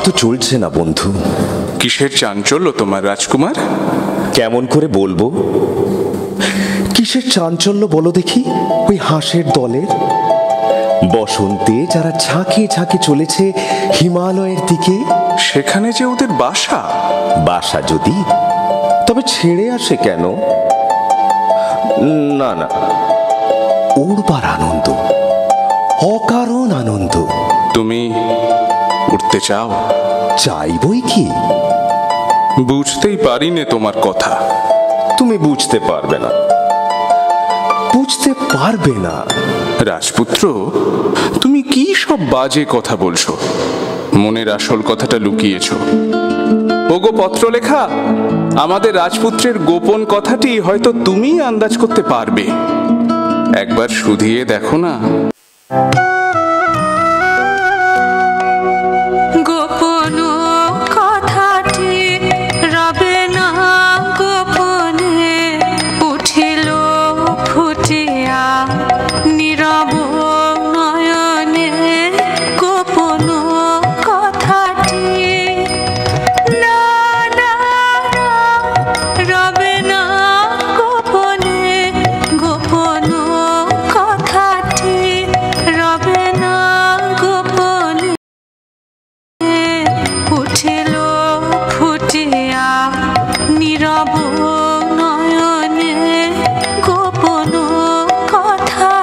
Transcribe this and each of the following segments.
তো চলছে না বন্ধু। কিসের চাঞ্চল্য তোমার রাজকুমার? কেমন করে বলবো? কিসের চাঞ্চল্য বলো দেখি? ওই হাঁসের দলের বসন্তে যারা ঝাঁকে ঝাঁকে চলেছে হিমালয়ের দিকে। সেখানে যে ওদের বাসা। বাসা যদি, তবে ছেড়ে আসে কেন? না না, উড়বার আনন্দ, অকারণ আনন্দ। তুমি উঠতে চাও? চাইবই কি? বুঝতেই পারি নে তোমার কথা। তুমি বুঝতে পারবে না, বুঝতে পারবে না। রাজপুত্র, তুমি কি সব বাজে কথা বলছো? মনের আসল কথাটা লুকিয়েছ। ওগো পত্রলেখা, আমাদের রাজপুত্রের গোপন কথাটি হয়তো তুমিই আন্দাজ করতে পারবে। একবার শুধিয়ে দেখো না। নীরব নয়নে গোপন কথা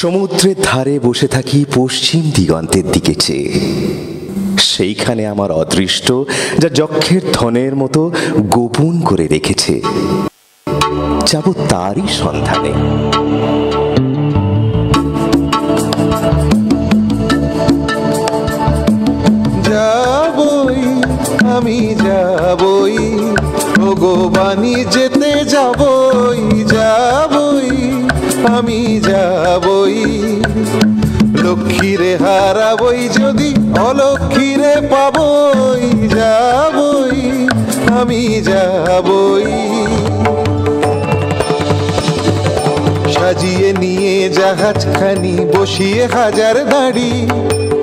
সমুদ্রের ধারে বসে থাকি পশ্চিম দিগন্তের দিকে চেয়ে। সেইখানে আমার অদৃষ্ট যা যক্ষের ধনের মতো গোপন করে রেখেছে, যাব তারই সন্ধানে। যাবই আমি যাবই, ওগো বাণী যেতে যাবই, যাবই আমি যাবই। লক্ষ্মীরে হারাবই যদি অলক্ষ্মীরে পাবই, যাবই আমি যাবই। সাজিয়ে নিয়ে জাহাজখানি বসিয়ে হাজার দাড়ি,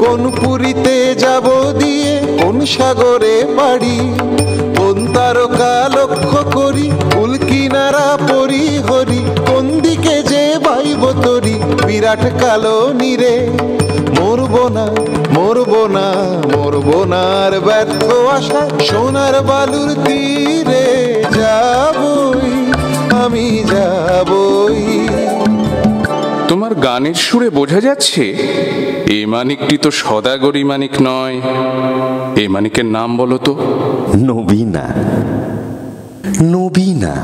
কোন পুরীতে যাব দিয়ে কোন সাগরে পাড়ি। কোন তারকা লক্ষ্য করি কুল কিনারা পরি হরি, কোন দিকে যে বাইব তরি বিরাট কালো নীরে। মরবো না মরবো না মরবো না আর ব্যর্থ আশা সোনার বালুর তীরে, যাবই আমি যাবই। তোমার গানের সুরে বোঝা যাচ্ছে এ মানিকটি তো সদাগরি মানিক নয়। এ মানিকের নাম বলো তো। নবীনা। নবীনা।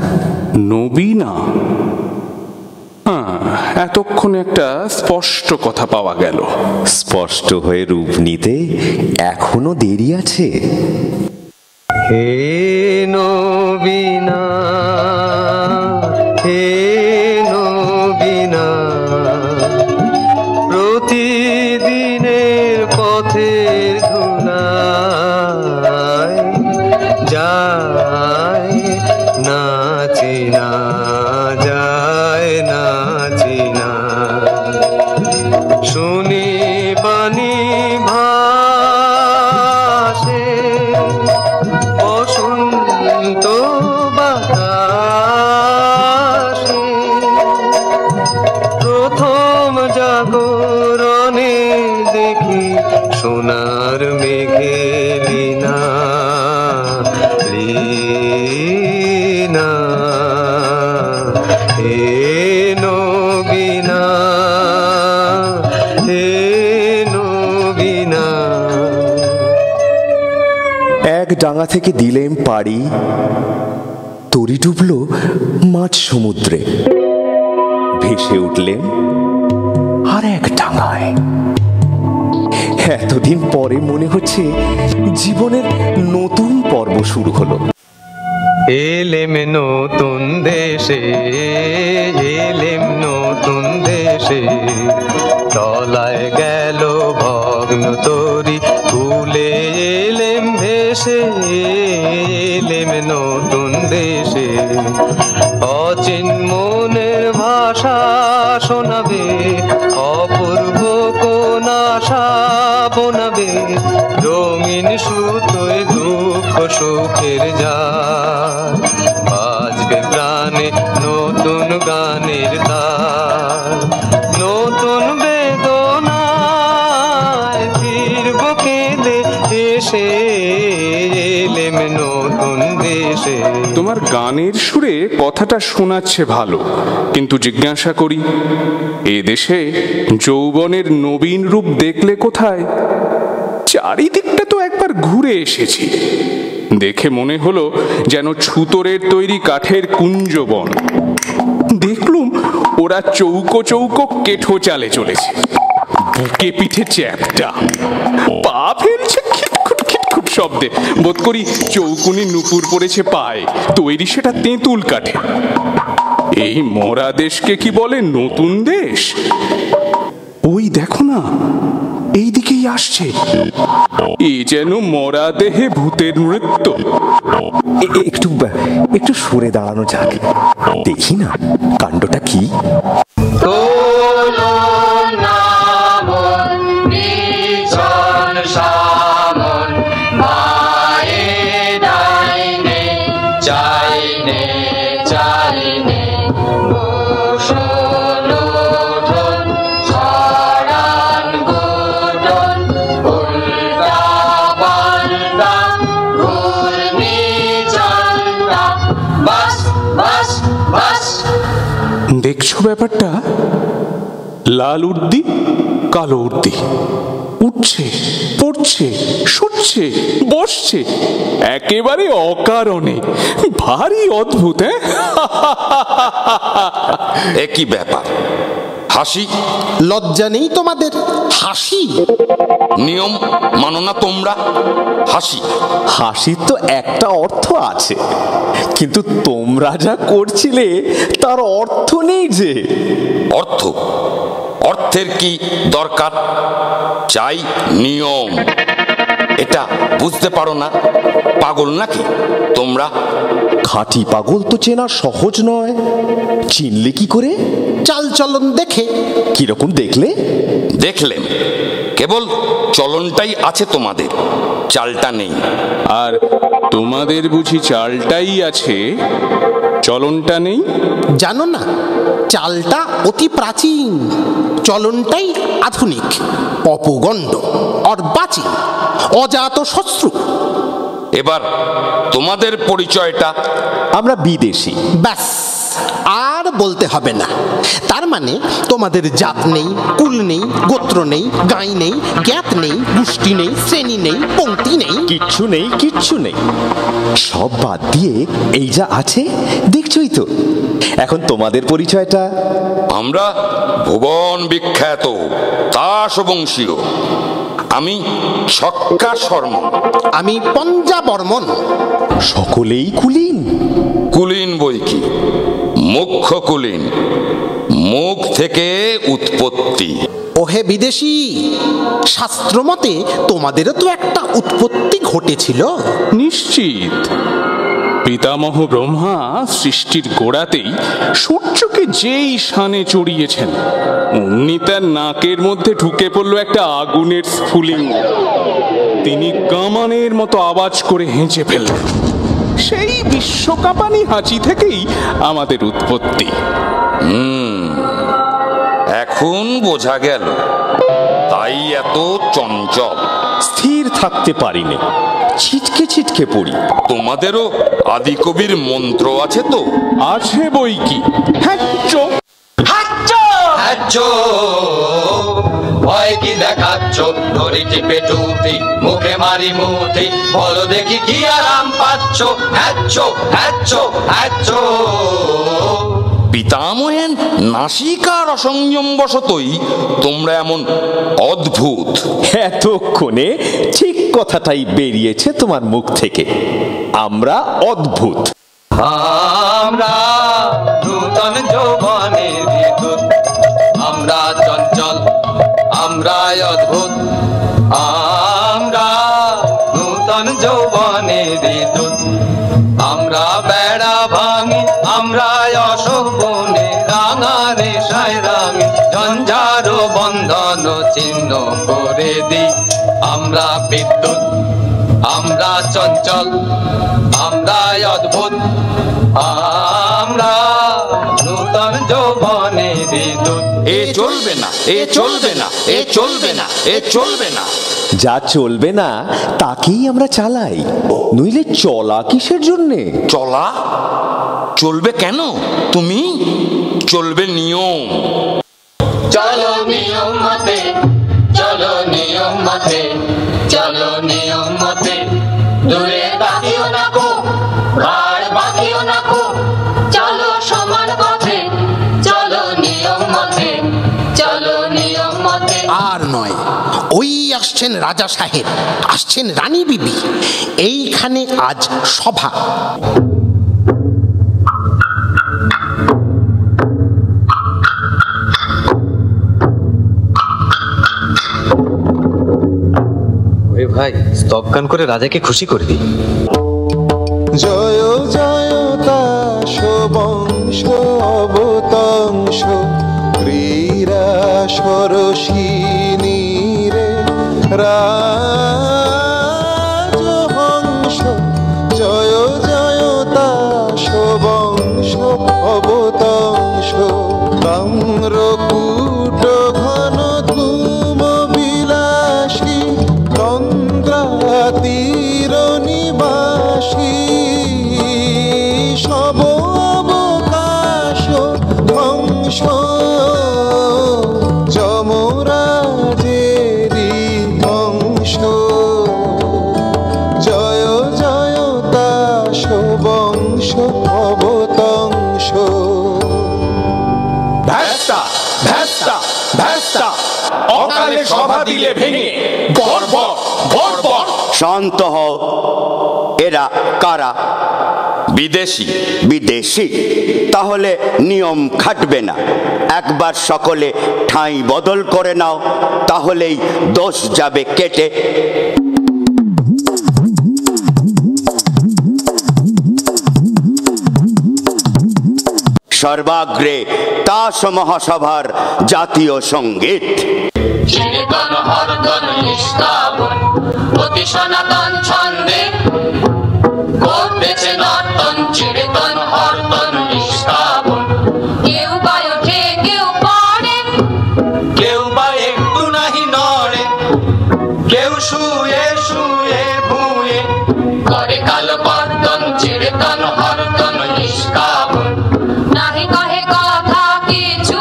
নবীনা? এতক্ষণে একটা স্পষ্ট কথা পাওয়া গেল। স্পষ্ট হয়ে রূপ নিতে এখনো দেরি আছে। হে নবীনা, হে নবীনা, প্রতিদিনের পথের ধুলায় যায় না চিনা, যায় না চিনা। শুনি বাণী ভাসে বসন্ত বাতাসে, প্রথম জাগরণে দেখি সোনার মেঘে লীনা, লীনা। হে নবীনা, হে নবীনা। এক ডাঙা থেকে দিলেম পাড়ি, তরি ডুবল মাঝ সমুদ্রে। ভেসে উঠলেন আর এক ডাঙায়। এতদিন পরে মনে হচ্ছে জীবনের নতুন পর্ব শুরু হলো। এলেম নতুন দেশে, এলেম নতুন দেশে, তলায় গেল ভগ্ন তরি তুলে এলেম ভেসে, এলেম নতুন দেশে। অচিন মনের ভাষা শোনাবে, অপূর্ব কোন আশা বোনাবে, রঙিন সুতোয় দুঃখ সুখের যায়। বাজবে প্রাণে নতুন গানের তার, নতুন বেদনায় ফিরব কেঁদে এসে, এলেম নতুন দেশে। তোমার গানের সুরে কথাটা শোনাচ্ছে ভালো, কিন্তু জিজ্ঞাসা করি এ দেশে যৌবনের নবীন রূপ দেখলে কোথায়? চারিদিকটা তো একবার ঘুরে এসেছি, দেখে মনে হলো যেন ছুতোরের তৈরি কাঠের কুঞ্জবন। দেখলুম ওরা চৌকো চৌকো কেঠো চালে চলেছে, বুকে পিঠে চ্যাপটা, পা ফেলছে খিটখুট খিটখুট শব্দে। বোধ করি চৌকুনি নুপুর পড়েছে পায়ে, তৈরি সেটা তেঁতুল কাঠে। এই মরা দেশকে কি বলে নতুন দেশ? ওই দেখো না, এই দিকেই আসছে। এ যেন মরা দেহে ভূতের নৃত্য। একটু একটু সরে দাঁড়ানো যাক, দেখি না কাণ্ডটা কি। দেখছো ব্যাপারটা? লাল উর্দি, কালো উর্দি, উঠছে, পড়ছে, শুচ্ছে, বসছে, একেবারে অকারণে। ভারী অদ্ভুত। একই ব্যাপার। হাসি লজ্জা নেই তোমাদের? হাসি নিয়ম মানো না তোমরা? হাসি হাসির তো একটা অর্থ আছে, কিন্তু তোমরা যা করছিলে তার অর্থ নেই যে। অর্থ? অর্থের কি দরকার? চাই নিয়ম। এটা বুঝতে পারো না? পাগল নাকি তোমরা? খাঁটি পাগল তো চেনা সহজ নয়। চিনলে কি করে? চাল চলন দেখে। কিরকম দেখলে? দেখলেন, কেবল চলনটাই আছে তোমাদের, চালটা নেই। আর তোমাদের বুঝি চালটাই আছে, চলনটা নেই? জানো না, চালটা অতি প্রাচীন, চলনটাই আধুনিক, অপগণ্ড, অর্বাচীন, অজাত শত্রু। এবার তোমাদের পরিচয়টা? আমরা বিদেশি। ব্যাস, আর বলতে হবে না। তার মানে তোমাদের জাত নেই, কুল নেই, গোত্র নেই, গাই নেই, জ্ঞাত নেই, গোষ্ঠী নেই, শ্রেণী নেই, পংক্তি নেই, কিচ্ছু নেই, কিচ্ছু নেই। সব বাদ দিয়ে এই যা আছে দেখছই তো। এখন তোমাদের পরিচয়টা? আমরা ভুবন বিখ্যাত দাস বংশীয়। আমি ছক্কা শর্মা। আমি পঞ্জা বর্মন। সকলেই কুলীন? কুলীন বই কি, মুখ্য কুলীন, মুখ থেকে উৎপত্তি। ওহে বিদেশি, শাস্ত্র মতে তোমাদেরও তো একটা উৎপত্তি ঘটেছিল। নিশ্চিত। পিতামহ ব্রহ্মা সৃষ্টির গোড়াতেই সূর্যকে যেই শানে চড়িয়েছেন, অমনি তার নাকের মধ্যে ঢুকে পড়ল একটা আগুনের স্ফুলিঙ্গ। তিনি কামানের মতো আওয়াজ করে হেঁচে ফেললেন। সেই বিশ্বকাপানি হাঁচি থেকেই আমাদের উৎপত্তি। এখন বোঝা গেল, তাই এত চঞ্চল। স্থির থাকতে পারিনি, ছিটকে ছিটকে পড়ি। তোমাদেরও আদিকবির মন্ত্র আছে তো? আছে বই কি। ভয় কি দেখাচ্ছ? ধরি টিপে টুটি, মুখে মারি মুঠি, বলো দেখি কি আরাম পাচ্ছ? হ্যাচ্ছো হ্যাচ্ছো হ্যাচ্ছো। পিতামহের নাসিকার অসংযম বশতই তোমরা এমন অদ্ভুত। এতক্ষণে ঠিক কথাটাই বেরিয়েছে তোমার মুখ থেকে। আমরা অদ্ভুত। আমরা নূতন যৌবনের বিদ্যুৎ, আমরা চঞ্চল, আমরা অদ্ভুত। আমরা নূতন যৌবনের বিদ্যুৎ, আমরা বেড়া ভাঙি, আমরা অশোক বনে রাঙা রেশায় রাঙি, ঝঞ্ঝার বন্ধন ছিন্ন করে দিই। আমরা বিদ্যুৎ, আমরা চঞ্চল, আমরা অদ্ভুত। আমরা নূতন যৌবনের বিদ্যুৎ। এ চলবে না, এ চলবে না, এ চলবে না, এ চলবে না। যা চলবে না তাকেই আমরা চালাই, নইলে চলা কিসের জন্যে? চলা চলবে কেন? তুমি চলবে নিয়ম। চলো নিয়ম মতে, চলো নিয়ম মতে, চলো নিয়ম মতে। দূরে বাকিও না কো, আর বাকিও না কো। চলো সমান পথে, চলো নিয়ম মতে, চলো নিয়ম মতে। আর নয়, ওই আসছেন রাজা সাহেব, আসছেন রানী বিবি। এইখানে আজ সভা। ভাই, স্তবগান করে রাজাকে খুশি করে দিই। জয় জয় দাস বংশ অবতংশ, ক্রীড়া সরসিনী রে রাজহংস। জয় জয় দাস বংশ অবতংশ, তাম্রকূট ঘন তুম বিলাসী, তন্দ্রাতীর নিবাসী। সব অবকাশ দিলে ভেঙে বর্বর বর্বর। শান্ত হও। এরা কারা? বিদেশি। বিদেশি? তাহলে নিয়ম খাটবে না। একবার সকলে ঠাঁই বদল করে নাও, তাহলেই দোষ যাবে কেটে। সর্বাগ্রে তাস মহাসভার জাতীয় সঙ্গীত। চিরতন হরতন নিষ্কাবন অতি সনাতন ছন্দে করতেছে নর্তন। চিরতন হরতন নিষ্কাবন। কেউ বা ওঠে কেউ পড়ে, কেউ বা একটু নাহি নড়ে, কেউ শুয়ে শুয়ে ভুয়ে করে কালো কর্তন। চিরতন হরতন নিষ্কাবন। নাহি কহে কথা কিছু,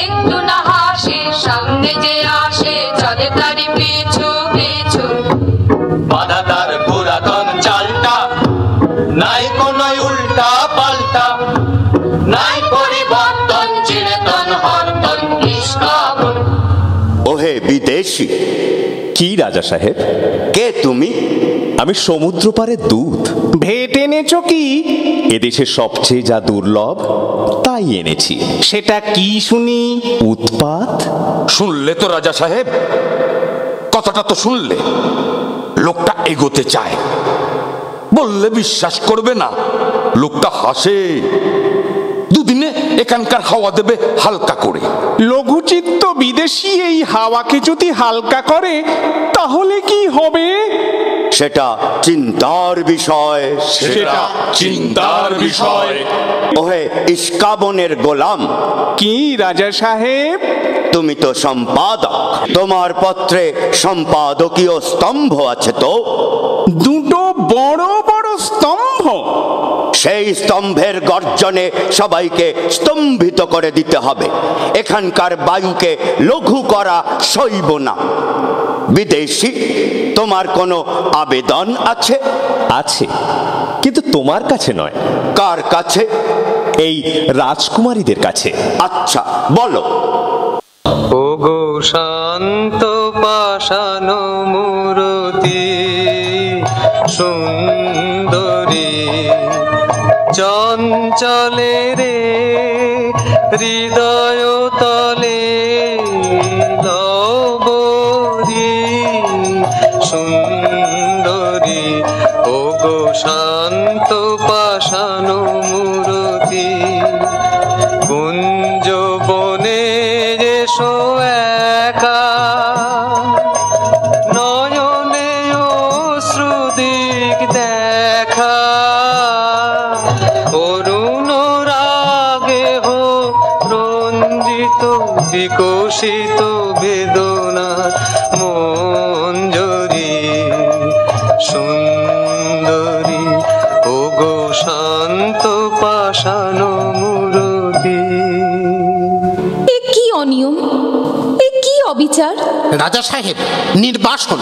একটু না হাসে, সামনে যে আসে চলে তারি পিছু পিছু। বাধা তার পুরাতন চালটা, নাই কোনো উল্টা পাল্টা, নাই পরিবর্তন। চিরতন হরতন নিষ্কাবন। ওহে বিদেশি! কি রাজা সাহেব? কে তুমি? আমি সমুদ্র পারে দূত। ভেট এনেছো কি? এদেশে সবচেয়ে যা দুর্লভ তাই এনেছি। সেটা কি শুনি? উৎপাত। শুনলে তো রাজা সাহেব, কথাটা তো শুনলে। লোকটা এগোতে চায়, বললে বিশ্বাস করবে না। লোকটা হাসে, দুদিনে এখানকার হাওয়া দেবে হালকা করে। লঘুচিত্ত বিদেশি এই হাওয়াকে যদি হালকা করে তাহলে কি হবে? সেটা চিন্তার বিষয়। সেটা চিন্তার বিষয়। ওহে ইস্কাবনের গোলাম! কি রাজা সাহেব? তুমি তো সম্পাদক, তোমার পত্রে সম্পাদকীয় স্তম্ভ আছে তো? দুটো বড় বড় স্তম্ভ। সেই স্তম্ভের গর্জনে সবাইকে স্তম্ভিত করে দিতে হবে। এখানকার বায়ুকে লঘু করা সইব না। বিদেশি, তোমার কোনো আবেদন আছে? আছে, কিন্তু তোমার কাছে নয়। কার কাছে? এই রাজকুমারীদের কাছে। আচ্ছা, বলো। ওগো শান্ত পাষাণ মূরতি সুন্দরী, চঞ্চলে রে হৃদয় তলে লবরী সুন্দরী। ওগো শান্ত পাষাণ মূরতি, কুঞ্জ বনে এসো একা, নয়নে অশ্রুদিক দেখা, অরুণ রাগে হোক রঞ্জিত বিকশিত বেদনা মঞ্জরি সুন্দরী। ওগো শান্ত পাষাণ মূরতি। এ কি অনিয়ম, এ কি অবিচার! রাজা সাহেব, নির্বাসন,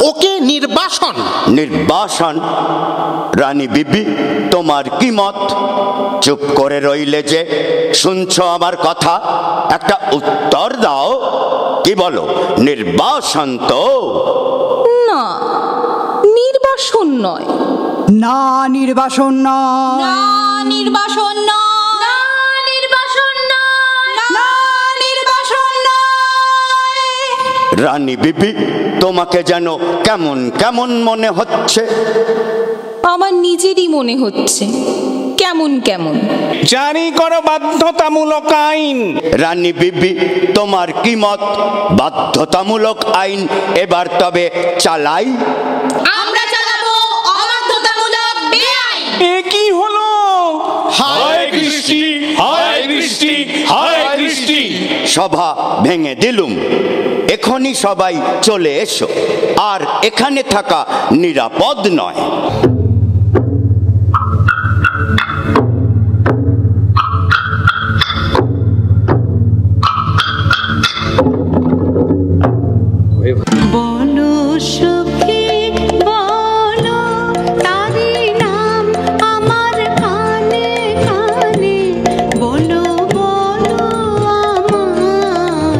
ওকে নির্বাসন। নির্বাসন? রানী বিবি, তোমার কি মত? চুপ করে রইলে যে? শুনছো আমার কথা? একটা উত্তর দাও। কি বলো, নির্বাসন তো? না, নির্বাসন নয়। না, নির্বাসন নয়। না, নির্বাসন নয়। না, নির্বাসন নয়। না, নির্বাসন নয়। রানী বিবি, তোমাকে যেন কেমন কেমন মনে হচ্ছে। আমার নিজেরই মনে হচ্ছে কেমন কেমন। জারি করো বাধ্যতামূলক আইন। রানী বিবি, তোমার কি মত? বাধ্যতামূলক আইন এবার তবে চালাই? আমরা চালাবো অবাধ্যতামূলক বেআইন। এ কি হলো? হায় কৃষ্টি, হায় কৃষ্টি, হায় কৃষ্টি। সভা ভেঙে দিলুম। এখনই সবাই চলে এসো, আর এখানে থাকা নিরাপদ নয়। বলো সখী বলো, তারি নাম আমার কানে কানে। বলো বলো আমার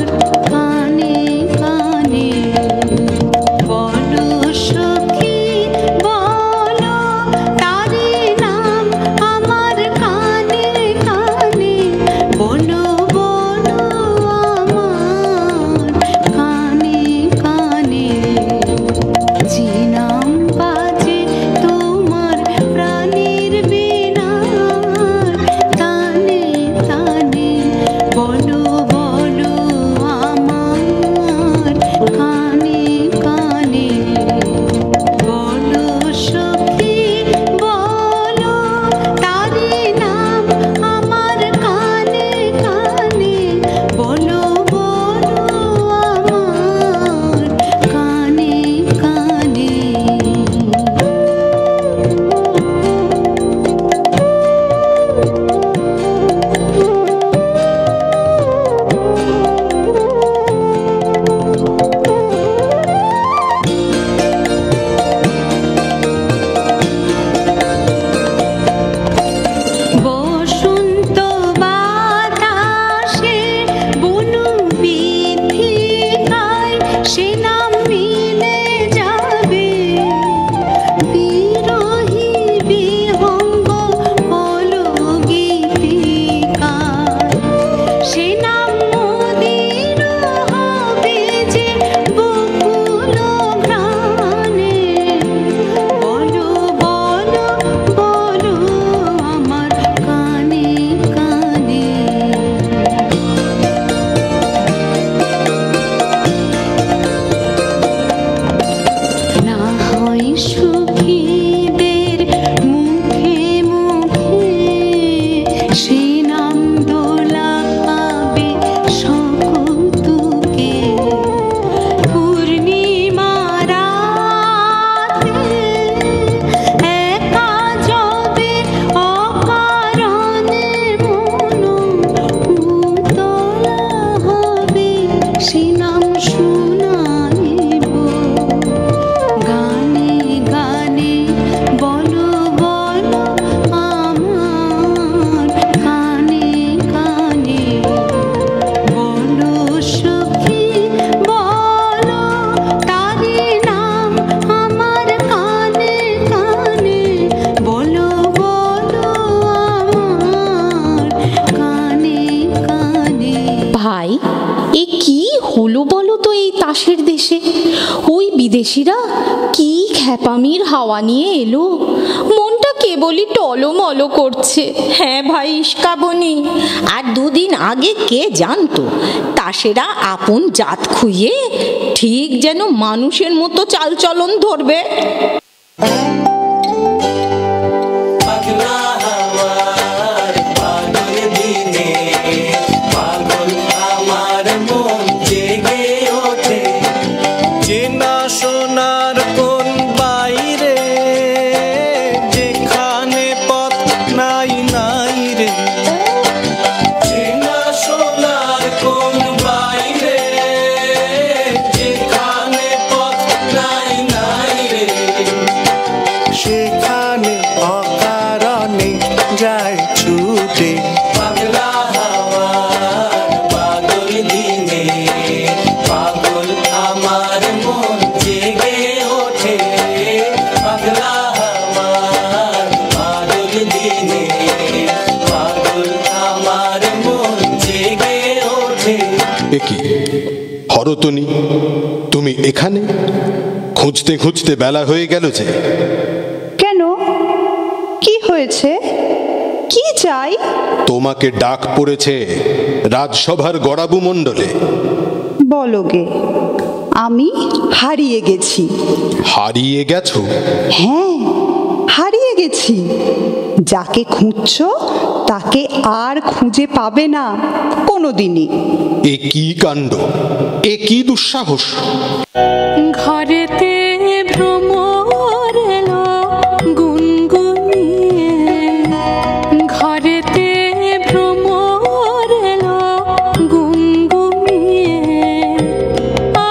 কানে কানে। পাশের দেশে। ওই বিদেশিরা কি খ্যাপামির হাওয়া নিয়ে এলো, মনটা কেবলই টলমল করছে। হ্যাঁ ভাই ইস্কাবনি, আর দুদিন আগে কে জানতো তাসেরা আপন জাত খুইয়ে ঠিক যেন মানুষের মতো চালচলন ধরবে। হরতনী, তুমি এখানে? খুঁজতে খুঁজতে বেলা হয়ে গেল যে। কেন, কি হয়েছে, কি চাই? তোমাকে ডাক পড়েছে রাজসভার গড়াবু মণ্ডলে। বলো গে, আমি হারিয়ে গেছি। হারিয়ে গেছো? হ্যাঁ, হারিয়ে গেছি। যাকে খুঁজছো তাকে আর খুঁজে পাবে না কোনোদিনই। এ কি কাণ্ড, এ কি দুঃসাহস! ঘরেতে ভ্রমর এলো গুনগুনিয়ে, ঘরেতে ভ্রমর এলো গুনগুনিয়ে।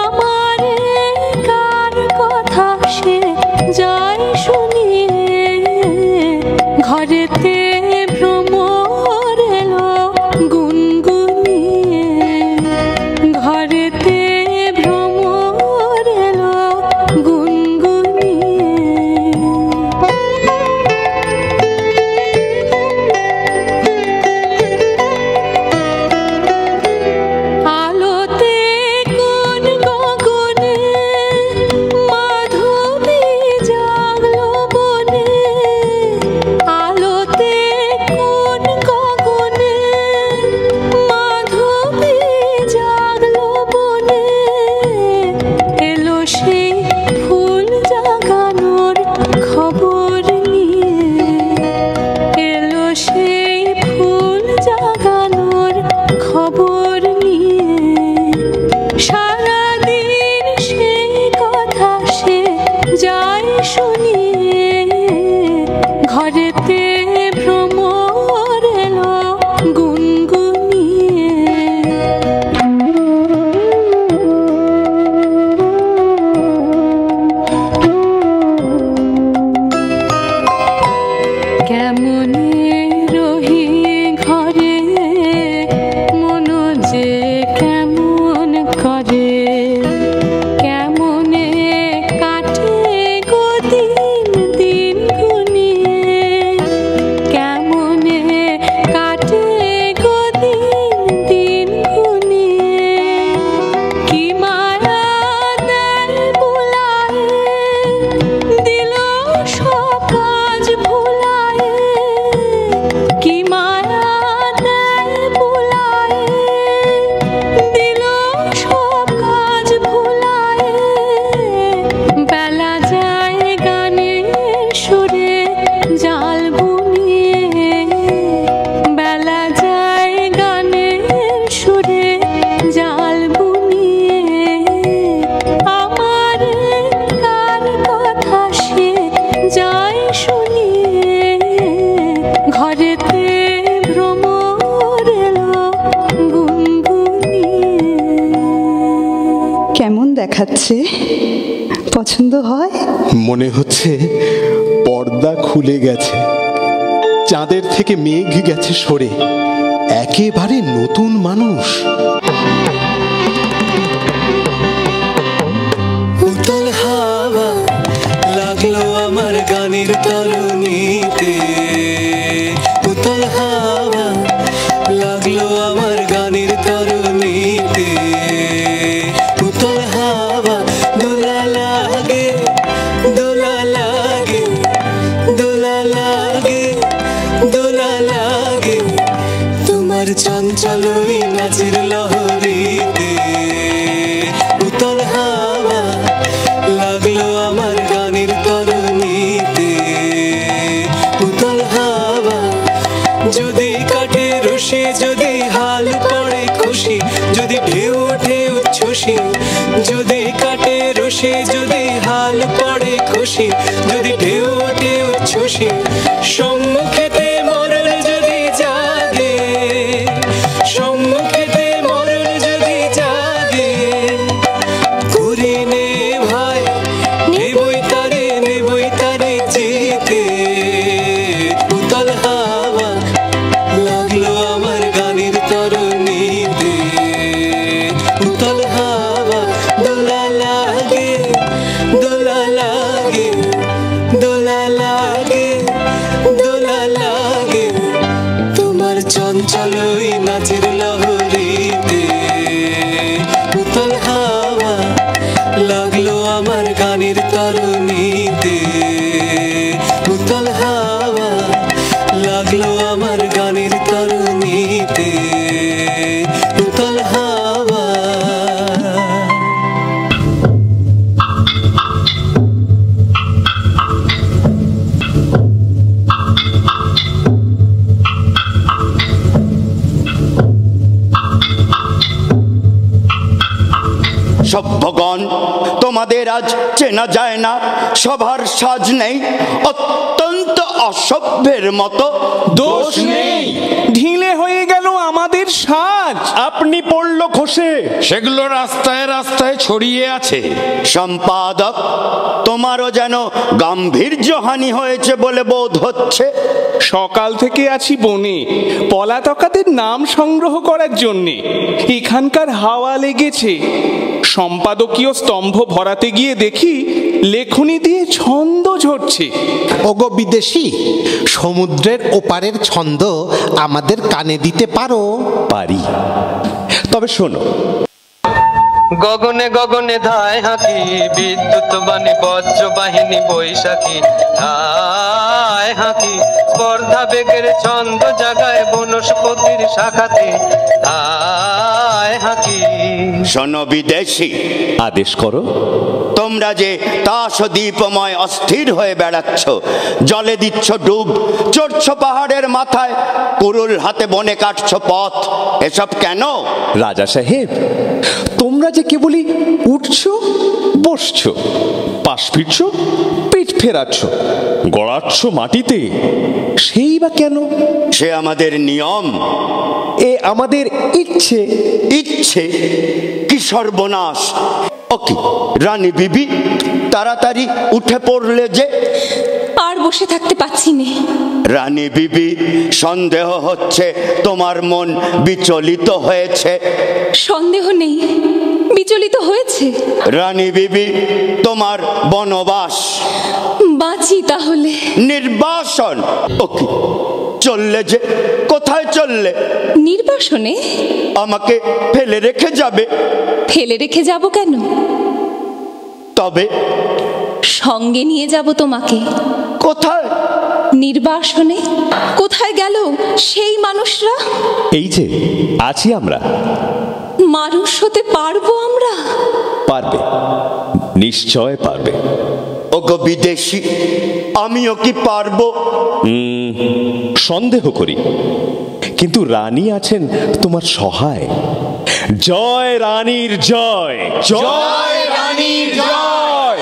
আমার কার কথা সে যায় শুনিয়ে, ঘরেতে ভ্রমর এলো গুনগুনিয়ে, ঘরেতে ভ্রমর এলো গুনগুনিয়ে। আলোতে কোন গগনে মাধবী জাগলো বনে, আলোতে কোন গগনে মাধবী জাগলো বনে। এলো সেই ফুল জাগানোর খবর নিয়ে, এলো সেই ফুল জাগানোর খবর নিয়ে। সারাদিন সেই কথা সে যায় শুনিয়ে, ঘরেতে ভ্রমর এলো গুনগুনিয়ে। কেমনে রহি ঘরে মন যে কেমন করে, কেমনে কাটে গো দিন দিন গুনিয়ে, কেমনে কাটে গো দিন দিন গুনিয়ে। কি মায়া দেয় বুলায়ে, দিল সব কাজ ভুলায়ে। কি মায়া দেয় বুলায়ে, দিল সব কাজ ভুলায়ে। বেলা যায় গানের সুরে জাল বুনিয়ে, বেলা যায় গানের সুরে জাল বুনিয়ে। আমার কার কথা সে যায় শুনিয়ে, ঘরেতে ভ্রমর এলো গুনগুনিয়ে। কেমন দেখাচ্ছে, পছন্দ হয়? মনে হচ্ছে পর্দা খুলে গেছে, চাঁদের থেকে মেঘ গেছে সরে, একেবারে নতুন মানুষ। উতল হাওয়া লাগলো আমার গানের তরুণীতে, উতল হাওয়া লাগলো আমার গানের তরুণীতে, উতল হাওয়া দোলা লাগে তোমার চঞ্চল ওই নাচের লহরীতে। উতল হাওয়া লাগলো আমার গানের তরণীতে। উতল হাওয়া যদি কাটে রশি, যদি হাল পড়ে খুশি, যদি ঢেউ ওঠে উচ্ছ্বসী, যদি কাটে রশি, যদি হাল পড়ে খুশি, যদি ঢেউ ওঠে উচ্ছ্বসী, সম্মুখেতে মরণ যদি জাগে, সম্মুখেতে মরণ যদি জাগে, করি নে ভাই নেবই তারে জিতে। উতল হাওয়া লাগলো আমার গানের তরণীতে। উতল হাওয়া দোলা লাগে দোলা লাগে দোলা লাগে দোলা লাগে তোমার চঞ্চল ওই নাচের লহরীতে। উতল হাওয়া লাগলো আমার গানের তরণীতে। উতল হাওয়া লাগলো আমার গানের তরণীতে। উতল হাওয়া। সভ্যগণ, তোমাদের আজ চেনা যায় না, সবার সাজ নেই, অত্যন্ত অসভ্যের মতো। দোষ নেই, ঢিলে হয়ে গেল আমাদের সাজ। আপনি পড়ল খসে, সেগুলো রাস্তায় রাস্তায় ছড়িয়ে আছে। সম্পাদক, তোমারও যেন গাম্ভীর্যহানি হয়েছে বলে বোধ হচ্ছে। সকাল থেকে আছি বনে পলাতকাদের নাম সংগ্রহ করার জন্যে। এখানকার হাওয়া লেগেছে। সম্পাদকীয় স্তম্ভ ভরাতে গিয়ে দেখি লেখনী দিয়ে ছন্দ ঝরছে। ওগো বিদেশি, সমুদ্রের ওপারের ছন্দ আমাদের কানে দিতে পারো? পারি, তবে শোনো। গগনে গগনে ধায় হাঁকি, বিদ্যুৎ বাণী বজ্র বাহিনী বৈশাখী ধায় হাঁকি, স্পর্ধা বেগের ছন্দ জাগায় বনস্পতির শাখাতে ধায় হাঁকি। শোনো বিদেশি, আদেশ করো। তোমরা যে তাসদীপময় অস্থির হয়ে বেড়াচ্ছ, জলে দিচ্ছ ডুব, চড়ছ পাহাড়ের মাথায়, কুরুল হাতে বনে কাটছ পথ, এসব কেন? রাজা সাহেব, তোমরা যে কেবলই উঠছো, বসছো, পাশ ফিরছো, পিঠ ফেরাচ্ছ, গড়াচ্ছ মাটিতে, সেই বা কেন? সে আমাদের নিয়ম, এ আমাদের ইচ্ছে। ইচ্ছে? কি সর্বনাশ! ওকে রানী বিবি, তাড়াতাড়ি উঠে পড়লে যে। আর বসে থাকতে পাচ্ছি না। রানী বিবি, সন্দেহ হচ্ছে তোমার মন বিচলিত হয়েছে। সন্দেহ নেই, বিচলিত হয়েছে। রানী বিবি, তোমার বনবাস। বাঁচি তাহলে। নির্বাসন? ওকে, চললে যে, কোথায় চললে? নির্বাসনে? আমাকে ফেলে রেখে যাবে? ফেলে রেখে যাব কেন? তবে সঙ্গে নিয়ে যাব তোমাকে। কোথায়? নির্বাসনে। কোথায় গেল সেই মানুষরা? এই যে আছি আমরা। মানুষ হতে পারবো আমরা? পারবে, নিশ্চয় পারবে। ওগো বিদেশি, আমিও কি পারবো? সন্দেহ করি, কিন্তু রানী আছেন তোমার সহায়। জয় রানীর জয়, জয় রানীর জয়।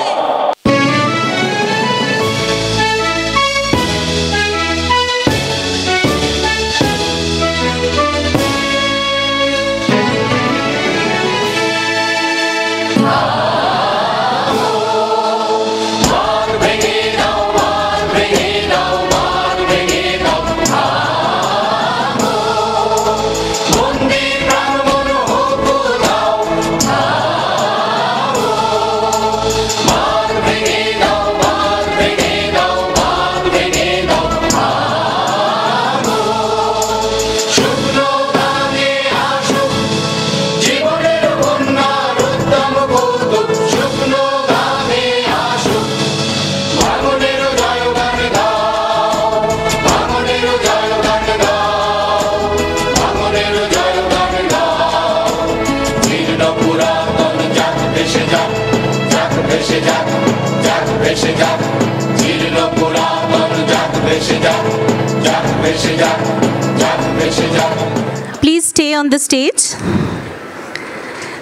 Please stay on the stage.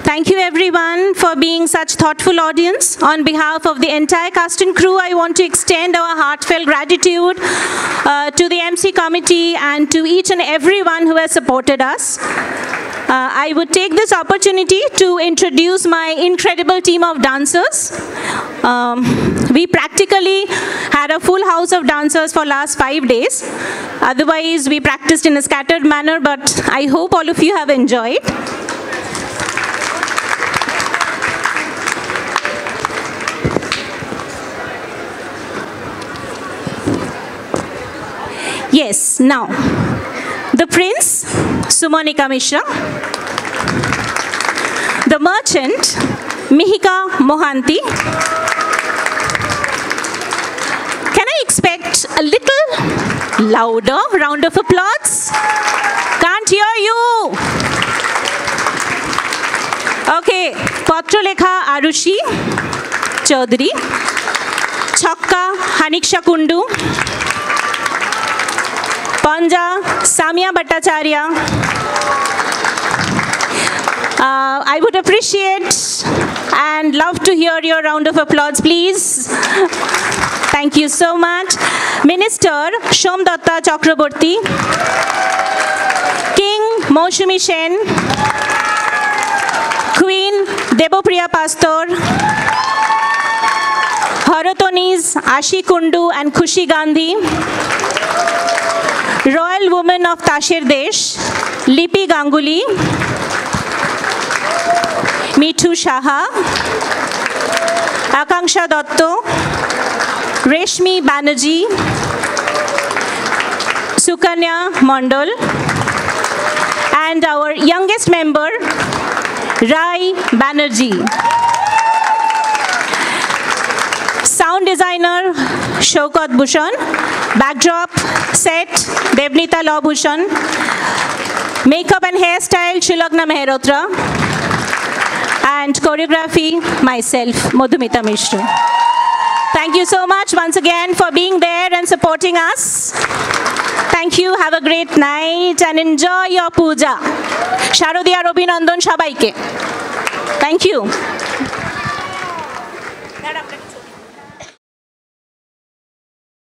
Thank you everyone for being such thoughtful audience. On behalf of the entire cast and crew, I want to extend our heartfelt gratitude to the MC committee and to each and everyone who has supported us. I would take this opportunity to introduce my incredible team of dancers. We practically had a full house of dancers for last 5 days. Otherwise, we practiced in a scattered manner, but I hope all of you have enjoyed. Yes, now, the Prince, Sumonika Mishra, the Merchant, Mihika Mohanty. Can I expect a little louder round of applause? Can't hear you. Okay, Patrolekha Arushi Chaudhary, Chakka Haniksha Kundu, Panja Samia Bhattacharya. I would appreciate and love to hear your round of applause, please. Thank you so much. Minister Shomdatta Chakraborty, King Moshumi Sen, Queen Debopriya Pastor, Harotonis Ashi Kundu and Khushi Gandhi, Royal Woman of Tashir Desh, Lipi Ganguly, Mithu Shaha, Akanksha Dotto, Reshmi Banerjee, Sukanya Mondal, and our youngest member, Rai Banerjee. Sound designer, Shaukat Bhushan. Backdrop, set, Devnita Lawbhushan. Makeup and hairstyle, Shilagna Mehrotra. And choreography, myself, Madhumita Mishra. Thank you so much once again for being there and supporting us. Thank you, have a great night and enjoy your puja. Sharodiya Robinandon Shabaike. Thank you.